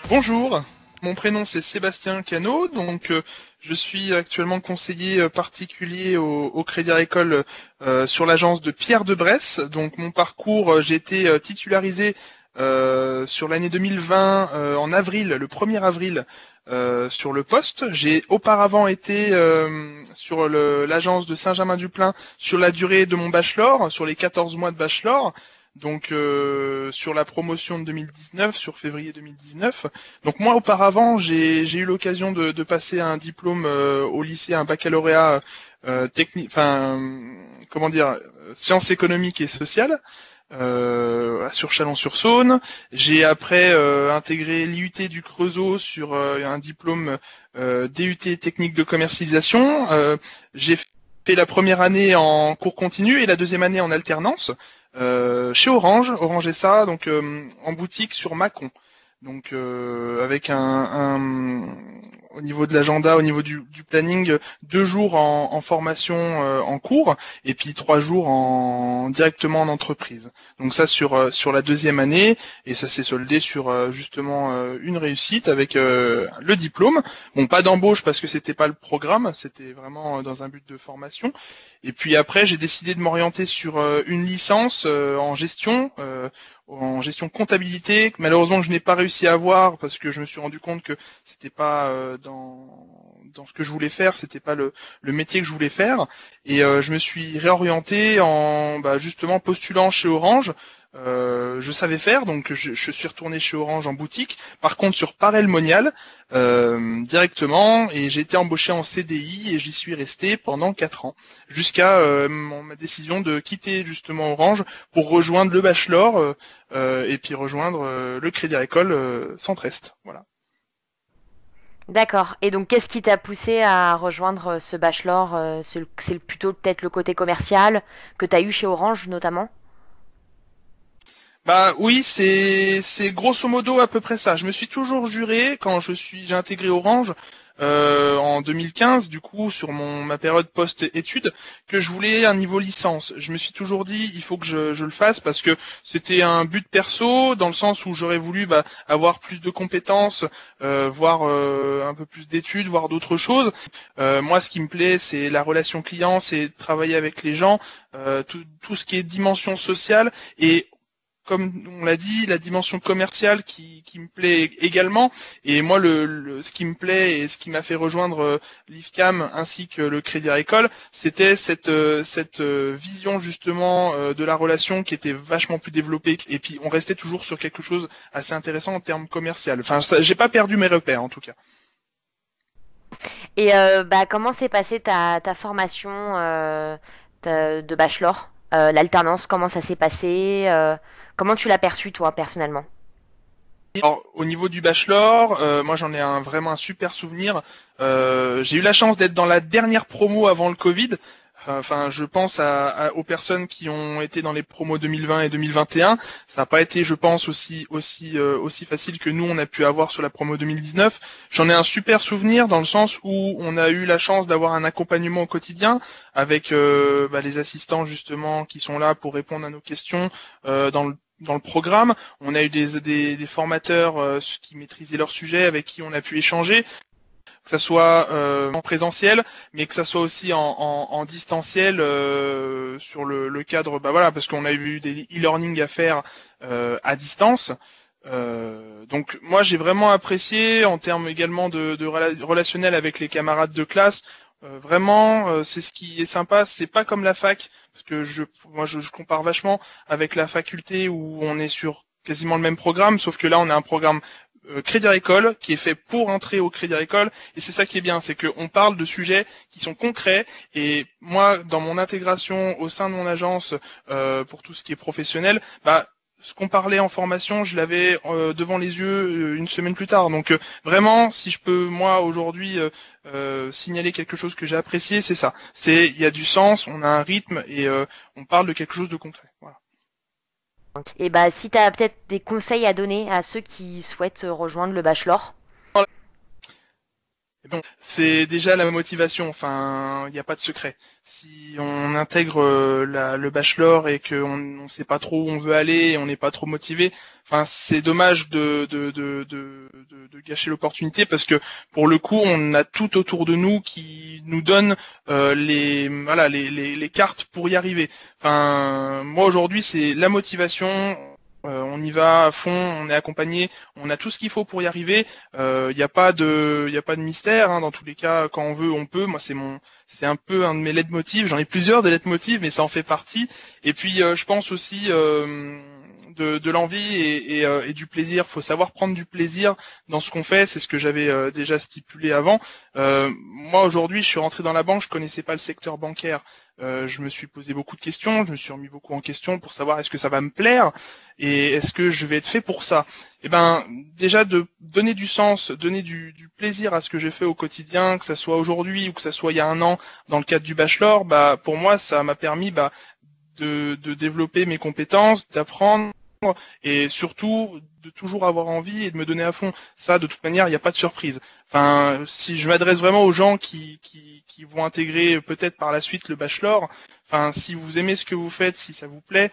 Bonjour, mon prénom c'est Sébastien Cano, je suis actuellement conseiller particulier au Crédit Agricole sur l'agence de Pierre de Bresse. Donc mon parcours, j'ai été titularisé sur l'année 2020 en avril, le 1er avril sur le poste. J'ai auparavant été sur l'agence de Saint-Germain-du-Plain sur la durée de mon bachelor, sur les 14 mois de bachelor. Sur la promotion de 2019, sur février 2019. Donc moi auparavant j'ai eu l'occasion de passer un diplôme au lycée, un baccalauréat technique, comment dire, sciences économiques et sociales sur Chalon-sur-Saône. J'ai après intégré l'IUT du Creusot sur un diplôme DUT technique de commercialisation. J'ai fait la première année en cours continu et la deuxième année en alternance chez Orange, Orange SA, en boutique sur Mâcon. Avec au niveau de l'agenda, au niveau du planning, 2 jours en formation en cours et puis 3 jours directement en entreprise. Donc ça sur la deuxième année et ça s'est soldé sur justement une réussite avec le diplôme. Bon, pas d'embauche parce que c'était pas le programme, c'était vraiment dans un but de formation. Et puis après, j'ai décidé de m'orienter sur une licence en gestion comptabilité, que malheureusement je n'ai pas réussi à avoir parce que je me suis rendu compte que c'était pas dans ce que je voulais faire, c'était pas le métier que je voulais faire. Et je me suis réorienté en justement postulant chez Orange. Je savais faire, donc je suis retourné chez Orange en boutique. Par contre, sur Parel Monial, directement, et j'ai été embauché en CDI et j'y suis resté pendant 4 ans, jusqu'à ma décision de quitter justement Orange pour rejoindre le bachelor et puis rejoindre le Crédit Agricole Centre-Est. Voilà. D'accord. Et donc, qu'est-ce qui t'a poussé à rejoindre ce bachelor? C'est plutôt peut-être le côté commercial que t'as eu chez Orange notamment? Bah oui, c'est grosso modo à peu près ça. Je me suis toujours juré quand j'ai intégré Orange en 2015, du coup sur ma période post-études, que je voulais un niveau licence. Je me suis toujours dit il faut que je le fasse parce que c'était un but perso dans le sens où j'aurais voulu avoir plus de compétences, voir un peu plus d'études, voir d'autres choses. Moi, ce qui me plaît, c'est la relation client, c'est travailler avec les gens, tout ce qui est dimension sociale et comme on l'a dit, la dimension commerciale qui me plaît également. Et moi, ce qui me plaît et ce qui m'a fait rejoindre l'IFCAM ainsi que le Crédit Agricole, c'était cette vision justement de la relation qui était vachement plus développée. Et puis, on restait toujours sur quelque chose assez intéressant en termes commercial. Enfin, j'ai pas perdu mes repères en tout cas. Et comment s'est passée ta formation de bachelor? L'alternance, comment ça s'est passé? Comment tu l'as perçu toi personnellement? Alors, au niveau du bachelor, moi j'en ai vraiment un super souvenir. J'ai eu la chance d'être dans la dernière promo avant le Covid. Enfin, je pense aux personnes qui ont été dans les promos 2020 et 2021. Ça n'a pas été, je pense, aussi facile que nous on a pu avoir sur la promo 2019. J'en ai un super souvenir dans le sens où on a eu la chance d'avoir un accompagnement au quotidien avec les assistants justement qui sont là pour répondre à nos questions dans le programme. On a eu des formateurs qui maîtrisaient leur sujet, avec qui on a pu échanger, que ça soit en présentiel, mais que ça soit aussi en distanciel sur le cadre, parce qu'on a eu des e-learning à faire à distance. Donc moi j'ai vraiment apprécié en termes également de relationnel avec les camarades de classe. Vraiment, c'est ce qui est sympa. C'est pas comme la fac, parce que je compare vachement avec la faculté où on est sur quasiment le même programme, sauf que là on a un programme Crédit Agricole qui est fait pour entrer au Crédit Agricole et c'est ça qui est bien, c'est qu'on parle de sujets qui sont concrets et moi dans mon intégration au sein de mon agence pour tout ce qui est professionnel, ce qu'on parlait en formation, je l'avais devant les yeux une semaine plus tard. Donc vraiment, si je peux moi aujourd'hui signaler quelque chose que j'ai apprécié, c'est ça. Il y a du sens, on a un rythme et on parle de quelque chose de concret. Voilà. Et bah si tu as peut-être des conseils à donner à ceux qui souhaitent rejoindre le bachelor. Bon, c'est déjà la motivation, enfin, il n'y a pas de secret. Si on intègre le bachelor et qu'on ne sait pas trop où on veut aller, et on n'est pas trop motivé, enfin, c'est dommage de gâcher l'opportunité parce que pour le coup, on a tout autour de nous qui nous donne les cartes pour y arriver. Enfin, moi aujourd'hui, c'est la motivation. On y va à fond, on est accompagné, on a tout ce qu'il faut pour y arriver. Il n'y a pas de mystère. Dans tous les cas, quand on veut, on peut. Moi, c'est un peu un de mes leitmotivs. J'en ai plusieurs de leitmotivs, mais ça en fait partie. Et puis, je pense aussi de l'envie et du plaisir. Faut savoir prendre du plaisir dans ce qu'on fait. C'est ce que j'avais déjà stipulé avant. Moi, aujourd'hui, je suis rentré dans la banque. Je connaissais pas le secteur bancaire. Je me suis posé beaucoup de questions, je me suis remis beaucoup en question pour savoir est-ce que ça va me plaire et est-ce que je vais être fait pour ça. Et déjà de donner du sens, donner du plaisir à ce que j'ai fait au quotidien, que ça soit aujourd'hui ou que ça soit il y a un an dans le cadre du bachelor, pour moi ça m'a permis de développer mes compétences, d'apprendre et surtout de toujours avoir envie et de me donner à fond. Ça, de toute manière, il n'y a pas de surprise. Enfin, si je m'adresse vraiment aux gens qui vont intégrer peut-être par la suite le bachelor, enfin, si vous aimez ce que vous faites, si ça vous plaît,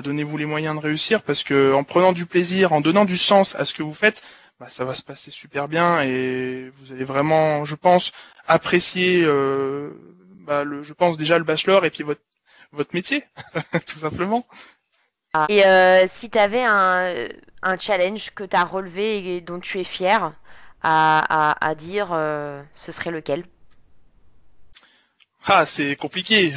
donnez-vous les moyens de réussir parce que en prenant du plaisir, en donnant du sens à ce que vous faites, ça va se passer super bien et vous allez vraiment, je pense, apprécier, je pense déjà le bachelor et puis votre métier, tout simplement. Et si tu avais un challenge que tu as relevé et dont tu es fier à dire, ce serait lequel? Ah, c'est compliqué.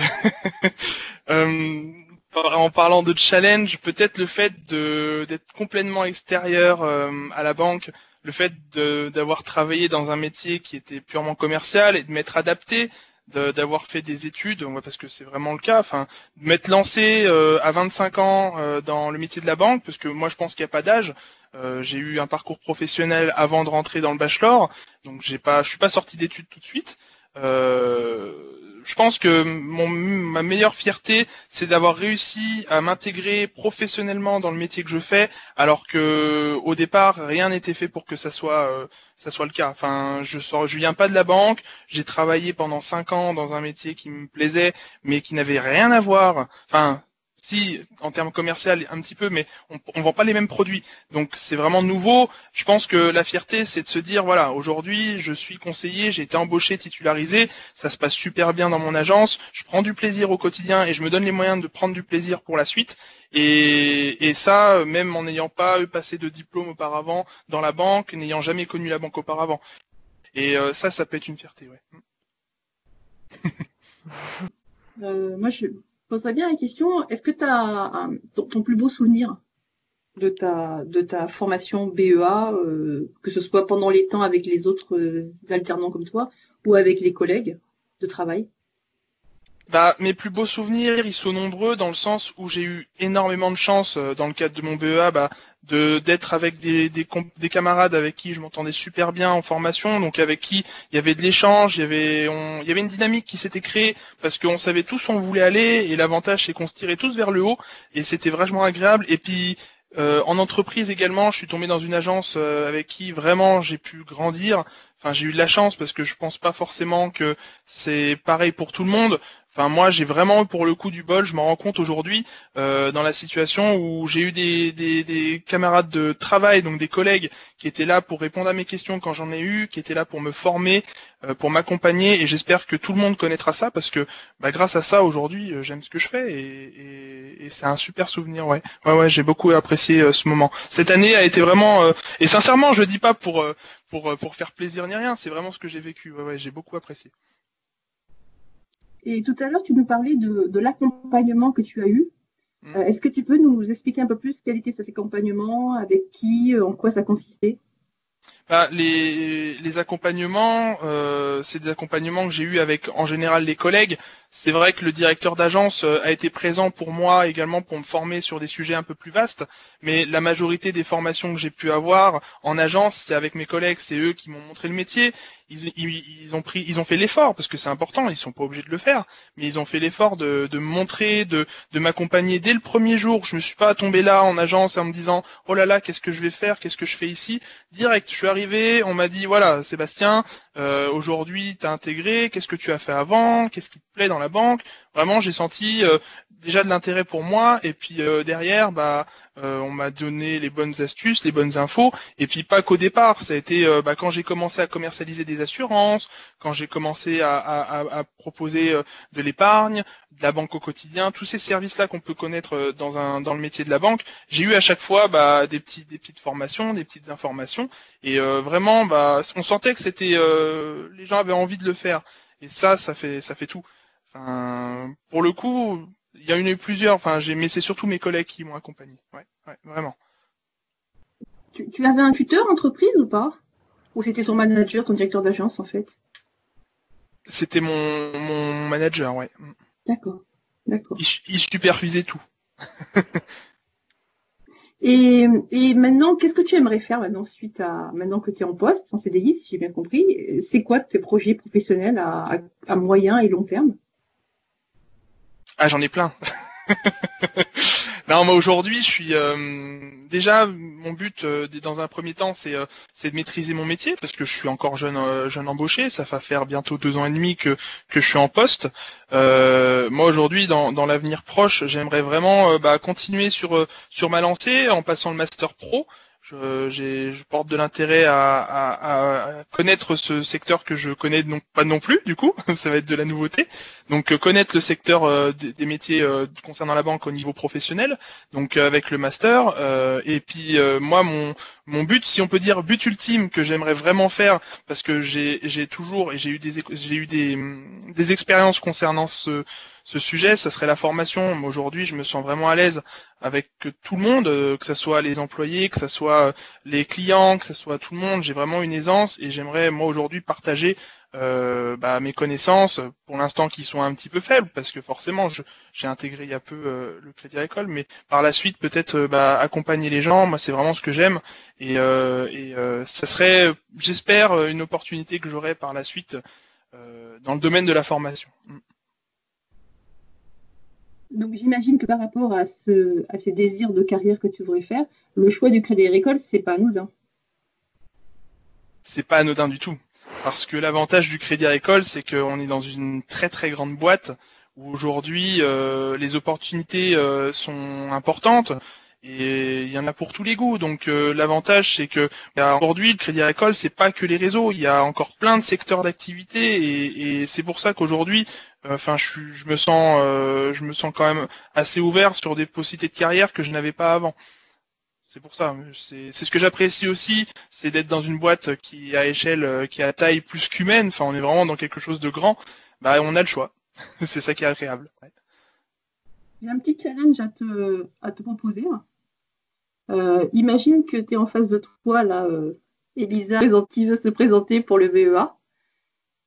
Euh, En parlant de challenge, peut-être le fait d'être complètement extérieur à la banque, le fait d'avoir travaillé dans un métier qui était purement commercial et de m'être adapté, d'avoir fait des études, parce que c'est vraiment le cas, enfin, de m'être lancé à 25 ans dans le métier de la banque, parce que moi je pense qu'il n'y a pas d'âge. J'ai eu un parcours professionnel avant de rentrer dans le bachelor, donc je suis pas sorti d'études tout de suite. Euh, je pense que ma meilleure fierté, c'est d'avoir réussi à m'intégrer professionnellement dans le métier que je fais, alors que au départ, rien n'était fait pour que ça soit le cas. Enfin, je viens pas de la banque. J'ai travaillé pendant 5 ans dans un métier qui me plaisait, mais qui n'avait rien à voir. Enfin, si, en termes commerciaux, un petit peu, mais on vend pas les mêmes produits. Donc, c'est vraiment nouveau. Je pense que la fierté, c'est de se dire, voilà, aujourd'hui, je suis conseiller, j'ai été embauché, titularisé, ça se passe super bien dans mon agence, je prends du plaisir au quotidien et je me donne les moyens de prendre du plaisir pour la suite. Et ça, même en n'ayant pas passé de diplôme auparavant dans la banque, n'ayant jamais connu la banque auparavant. Et ça peut être une fierté, ouais. Moi, je poserais bien la question, est-ce que tu as ton plus beau souvenir de ta formation BEA, que ce soit pendant les temps avec les autres alternants comme toi ou avec les collègues de travail? Mes plus beaux souvenirs, ils sont nombreux dans le sens où j'ai eu énormément de chance dans le cadre de mon BEA, d'être avec des camarades avec qui je m'entendais super bien en formation, donc avec qui il y avait de l'échange, il y avait une dynamique qui s'était créée parce qu'on savait tous où on voulait aller et l'avantage c'est qu'on se tirait tous vers le haut et c'était vraiment agréable. Et puis en entreprise également, je suis tombé dans une agence avec qui vraiment j'ai pu grandir. Enfin, j'ai eu de la chance parce que je pense pas forcément que c'est pareil pour tout le monde. Enfin, moi, j'ai vraiment eu pour le coup du bol. Je m'en rends compte aujourd'hui dans la situation où j'ai eu des camarades de travail, donc des collègues, qui étaient là pour répondre à mes questions quand j'en ai eu, qui étaient là pour me former, pour m'accompagner. Et j'espère que tout le monde connaîtra ça parce que grâce à ça, aujourd'hui, j'aime ce que je fais et c'est un super souvenir. Ouais, ouais, j'ai beaucoup apprécié ce moment. Cette année a été vraiment et sincèrement, je dis pas pour faire plaisir ni rien. C'est vraiment ce que j'ai vécu. Ouais, ouais, j'ai beaucoup apprécié. Et tout à l'heure, tu nous parlais de l'accompagnement que tu as eu. Est-ce que tu peux nous expliquer un peu plus quel était cet accompagnement, avec qui, en quoi ça consistait? Les accompagnements, c'est des accompagnements que j'ai eus avec en général les collègues. C'est vrai que le directeur d'agence a été présent pour moi également pour me former sur des sujets un peu plus vastes, mais la majorité des formations que j'ai pu avoir en agence, c'est avec mes collègues, c'est eux qui m'ont montré le métier. ils ont fait l'effort, parce que c'est important, ils sont pas obligés de le faire, mais ils ont fait l'effort de me montrer, de m'accompagner dès le premier jour. Je me suis pas tombé là en agence en me disant oh là là, qu'est-ce que je vais faire, qu'est-ce que je fais ici. Direct, je suis arrivé, on m'a dit voilà Sébastien, aujourd'hui t'as intégré, qu'est-ce que tu as fait avant, qu'est-ce qui te plaît dans la banque. Vraiment, j'ai senti déjà de l'intérêt pour moi, et puis derrière on m'a donné les bonnes astuces, les bonnes infos, et puis pas qu'au départ, ça a été quand j'ai commencé à commercialiser des assurances, quand j'ai commencé à proposer de l'épargne, de la banque au quotidien, tous ces services-là qu'on peut connaître dans le métier de la banque, j'ai eu à chaque fois des petites formations, des petites informations, et vraiment on sentait que c'était les gens avaient envie de le faire, et ça fait tout. Enfin, pour le coup, il y en a eu plusieurs, mais c'est surtout mes collègues qui m'ont accompagné. Ouais, vraiment. Tu avais un tuteur entreprise ou pas? Ou c'était son manager, ton directeur d'agence en fait? C'était mon manager, ouais. D'accord. Il supervisait tout. Et maintenant, qu'est-ce que tu aimerais faire maintenant maintenant que tu es en poste, en CDI, si j'ai bien compris? C'est quoi tes projets professionnels à moyen et long terme? Ah, j'en ai plein. Non, moi aujourd'hui, je suis déjà mon but dans un premier temps, c'est de maîtriser mon métier parce que je suis encore jeune embauché. Ça va faire bientôt 2 ans et demi que je suis en poste. Moi aujourd'hui, dans l'avenir proche, j'aimerais vraiment continuer sur ma lancée en passant le master pro. Je porte de l'intérêt à connaître ce secteur que je connais donc pas non plus, du coup, ça va être de la nouveauté. Donc connaître le secteur des métiers concernant la banque au niveau professionnel, donc avec le master. Et puis moi, mon but, si on peut dire but ultime que j'aimerais vraiment faire, parce que j'ai eu des expériences concernant ce sujet, ça serait la formation. Aujourd'hui, je me sens vraiment à l'aise avec tout le monde, que ce soit les employés, que ce soit les clients, que ce soit tout le monde. J'ai vraiment une aisance et j'aimerais moi aujourd'hui partager mes connaissances, pour l'instant qui sont un petit peu faibles, parce que forcément j'ai intégré il y a peu le Crédit Agricole, mais par la suite peut-être accompagner les gens. Moi, c'est vraiment ce que j'aime et ça serait, j'espère, une opportunité que j'aurai par la suite dans le domaine de la formation. Donc j'imagine que par rapport à ces désirs de carrière que tu voudrais faire, le choix du Crédit Agricole, c'est pas anodin. C'est pas anodin du tout. Parce que l'avantage du Crédit Agricole, c'est qu'on est dans une très très grande boîte où aujourd'hui les opportunités sont importantes et il y en a pour tous les goûts. Donc l'avantage, c'est que aujourd'hui le Crédit Agricole, c'est pas que les réseaux, il y a encore plein de secteurs d'activité et c'est pour ça qu'aujourd'hui, je me sens quand même assez ouvert sur des possibilités de carrière que je n'avais pas avant. C'est pour ça, c'est ce que j'apprécie aussi, c'est d'être dans une boîte qui est à échelle, qui est à taille plus qu'humaine, on est vraiment dans quelque chose de grand, on a le choix. C'est ça qui est agréable. Ouais. J'ai un petit challenge à te proposer. Imagine que tu es en face de toi, là, Elisa, qui veut se présenter pour le BEA.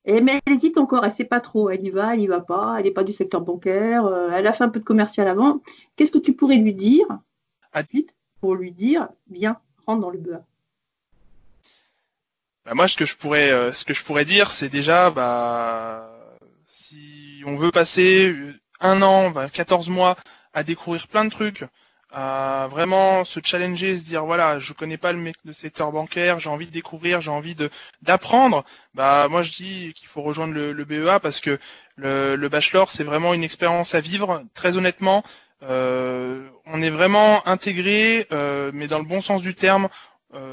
Mais elle hésite encore, elle ne sait pas trop, elle y va pas, elle n'est pas du secteur bancaire, elle a fait un peu de commercial avant. Qu'est-ce que tu pourrais lui dire pour lui dire, viens, rentre dans le BEA? Moi, ce que je pourrais dire, c'est déjà, si on veut passer 1 an, 14 mois à découvrir plein de trucs, à vraiment se challenger, se dire voilà, je connais pas le secteur bancaire, j'ai envie de découvrir, j'ai envie d'apprendre, moi je dis qu'il faut rejoindre le BEA parce que le bachelor, c'est vraiment une expérience à vivre, très honnêtement. On est vraiment intégré, mais dans le bon sens du terme,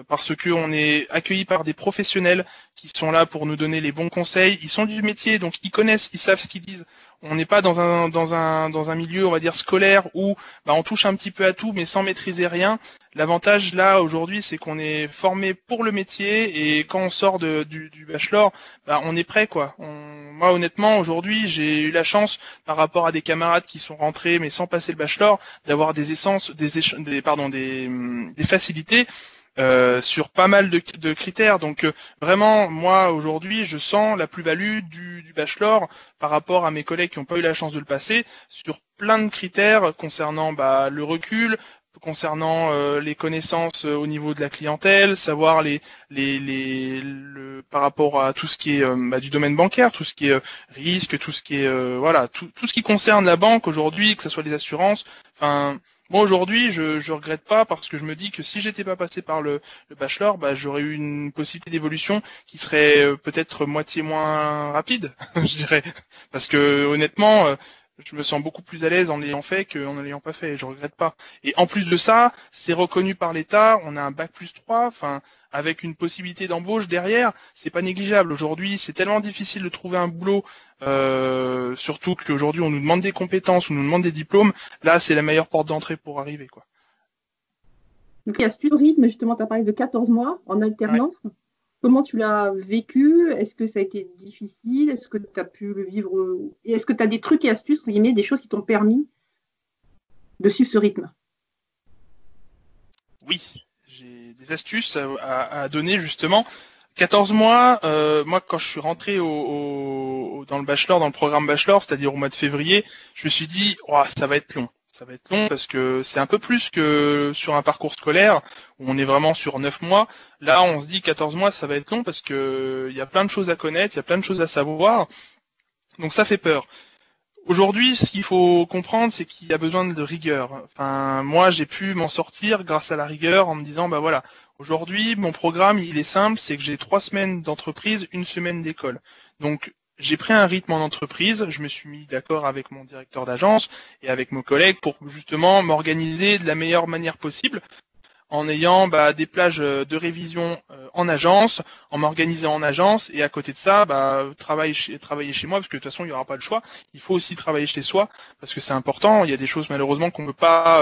parce que on est accueilli par des professionnels qui sont là pour nous donner les bons conseils. Ils sont du métier, donc ils connaissent, ils savent ce qu'ils disent. On n'est pas dans un milieu, on va dire, scolaire où on touche un petit peu à tout, mais sans maîtriser rien. L'avantage là aujourd'hui, c'est qu'on est formé pour le métier et quand on sort du bachelor, on est prêt quoi. Moi honnêtement aujourd'hui, j'ai eu la chance par rapport à des camarades qui sont rentrés mais sans passer le bachelor, d'avoir des facilités. Sur pas mal de critères. Donc vraiment, moi aujourd'hui, je sens la plus-value du bachelor par rapport à mes collègues qui n'ont pas eu la chance de le passer sur plein de critères concernant le recul, concernant les connaissances au niveau de la clientèle, savoir par rapport à tout ce qui est du domaine bancaire, tout ce qui est risque, tout ce qui est voilà, tout ce qui concerne la banque aujourd'hui, que ce soit les assurances. Enfin, moi aujourd'hui, je regrette pas parce que je me dis que si j'étais pas passé par le bachelor, j'aurais eu une possibilité d'évolution qui serait peut-être moitié moins rapide, je dirais, parce que honnêtement. Je me sens beaucoup plus à l'aise en l'ayant fait qu'en ne l'ayant pas fait, je regrette pas. Et en plus de ça, c'est reconnu par l'État, on a un bac+3, enfin, avec une possibilité d'embauche derrière, c'est pas négligeable. Aujourd'hui, c'est tellement difficile de trouver un boulot, surtout qu'aujourd'hui on nous demande des compétences, on nous demande des diplômes, là c'est la meilleure porte d'entrée pour arriver, quoi. Donc il y a ce rythme, justement, tu as parlé de 14 mois en alternance. Ouais. Comment tu l'as vécu? Est-ce que ça a été difficile? Est-ce que tu as pu le vivre? Et est-ce que tu as des trucs et astuces, des choses qui t'ont permis de suivre ce rythme? Oui, j'ai des astuces à donner justement. 14 mois, moi quand je suis rentré dans le bachelor, dans le programme bachelor, c'est-à-dire au mois de février, je me suis dit, oh, ça va être long. Ça va être long parce que c'est un peu plus que sur un parcours scolaire où on est vraiment sur 9 mois. Là, on se dit 14 mois, ça va être long parce que il y a plein de choses à connaître, il y a plein de choses à savoir. Donc ça fait peur. Aujourd'hui, ce qu'il faut comprendre, c'est qu'il y a besoin de rigueur. Enfin, moi, j'ai pu m'en sortir grâce à la rigueur en me disant, voilà, aujourd'hui, mon programme, il est simple, c'est que j'ai 3 semaines d'entreprise, 1 semaine d'école. Donc, j'ai pris un rythme en entreprise, je me suis mis d'accord avec mon directeur d'agence et avec mes collègues pour justement m'organiser de la meilleure manière possible en ayant des plages de révision en agence, en m'organisant en agence et à côté de ça, travailler chez moi parce que de toute façon il n'y aura pas le choix. Il faut aussi travailler chez soi parce que c'est important. Il y a des choses malheureusement qu'on peut pas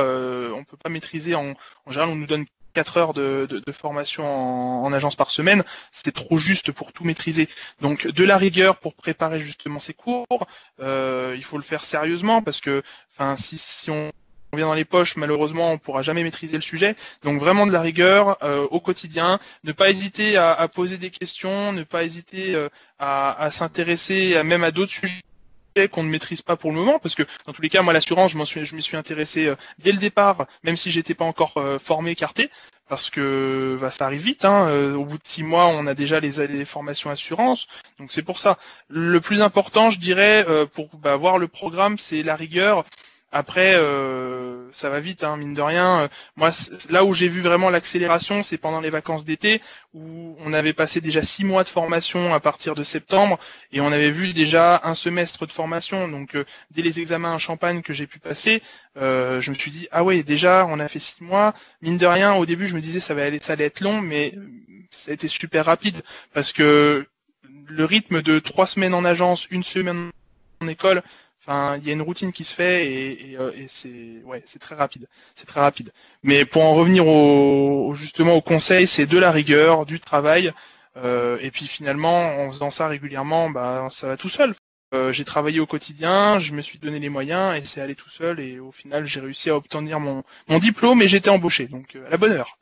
maîtriser. En général, on nous donne 4 heures de formation en agence par semaine, c'est trop juste pour tout maîtriser. Donc de la rigueur pour préparer justement ces cours, il faut le faire sérieusement parce que si on vient dans les poches, malheureusement, on pourra jamais maîtriser le sujet. Donc vraiment de la rigueur au quotidien, ne pas hésiter à poser des questions, ne pas hésiter à s'intéresser même à d'autres sujets qu'on ne maîtrise pas pour le moment, parce que dans tous les cas, moi l'assurance, je m'y suis intéressé dès le départ, même si j'étais pas encore formé, carté, parce que ça arrive vite. Au bout de 6 mois, on a déjà les formations assurance, donc c'est pour ça. Le plus important, je dirais, pour voir le programme, c'est la rigueur. Après, ça va vite, mine de rien. Moi, là où j'ai vu vraiment l'accélération, c'est pendant les vacances d'été, où on avait passé déjà 6 mois de formation à partir de septembre, et on avait vu déjà un semestre de formation. Donc, dès les examens à Champagne que j'ai pu passer, je me suis dit, ah ouais, déjà, on a fait 6 mois. Mine de rien, au début, je me disais, ça allait être long, mais ça a été super rapide, parce que le rythme de 3 semaines en agence, 1 semaine en école, il y a une routine qui se fait et c'est très rapide. C'est très rapide. Mais pour en revenir justement au conseil, c'est de la rigueur, du travail, et puis finalement, en faisant ça régulièrement, ça va tout seul. J'ai travaillé au quotidien, je me suis donné les moyens et c'est allé tout seul. Et au final, j'ai réussi à obtenir mon diplôme et j'étais embauché. Donc à la bonne heure.